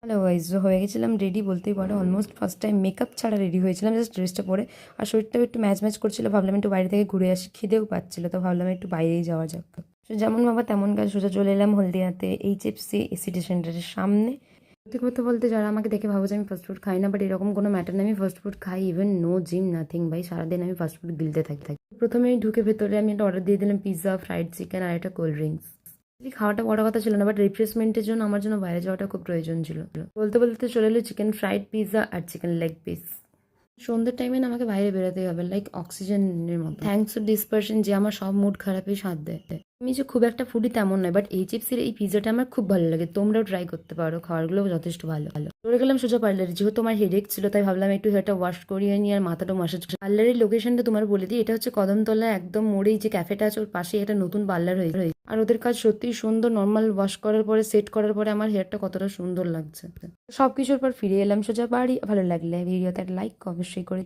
Hello guys, হয়ে গেছিলাম ready বলতেই পারো। অলমোস্ট ফার্স্ট টাইম মেকআপ ছাড়া রেডি হয়েছিলাম, জাস্ট ড্রেসটা পরে। আর শরীরটাও একটু ম্যাচ ম্যাচ করছিল, ভাবলাম একটু বাইরে থেকে ঘুরে আসি, খিদেও পাচ্ছিল, তো ভাবলাম একটু বাইরেই যাওয়া যাক। তো যেমন ভাবা তেমন কাজ, সোজা চলে এলাম হলদিয়াতে এইচএফসি সিটি সেন্টারের সামনে। সত্যি কথা বলতে যারা আমাকে দেখে ভাবো যে আমি ফাস্টফুড খাই না, বাট এরকম কোনো ম্যাটার না, আমি ফাস্টফুড খাই। ইভেন নো জিম নাথিং ভাই, সারাদিন আমি ফাস্টফুড গিলতে থাকি। প্রথমেই ঢুকে ভেতরে আমি একটা অর্ডার দিয়ে দিলাম, পিৎজা, ফ্রাইড চিকেন আর একটা কোল্ড ড্রিঙ্কস। খাওয়াটা বড় কথা ছিল না, বাট রিফ্রেশমেন্টের জন্য আমার জন্য বাইরে যাওয়াটা খুব প্রয়োজন ছিল। বলতে বলতে চলে এলো চিকেন ফ্রাইড পিৎজা আর চিকেন লেগ পিস। সন্ধ্যের টাইমে না আমাকে বাইরে বেরোতেই হবে, লাইক অক্সিজেনের মতো। থ্যাঙ্কস টু দিস পার্সন যে আমার সব মুড খারাপই সাথ দেয়। আমি যে খুব একটা ফুডি তেমন নয়, বাট এই চিপসের এই পিৎজাটা আমার খুব ভালো লাগে, তোমরাও ট্রাই করতে পারো, খাবারগুলো যথেষ্ট ভালো। চলে গেলাম সোজা পার্লারে, যেহেতু আমার হেডেক ছিল তাই ভাবলাম একটু হেয়ারটা ওয়াশ করিয়ে নিয়ে আর মাথাটা ম্যাসাজ। পার্লারের লোকেশনটা তোমার বলে দিই, এটা হচ্ছে কদমতলা একদম মোড়েই যে ক্যাফেটা আছে ওর পাশেই একটা নতুন পার্লার হয়েছে। আর ওদের কাজ সত্যিই সুন্দর, নর্মাল ওয়াশ করার পরে সেট করার পরে আমার হেয়ারটা কতটা সুন্দর লাগছে। সবকিছুর পর ফিরে এলাম সোজা বাড়ি। ভালো লাগলে ভিডিওতে একটা লাইক অবশ্যই করে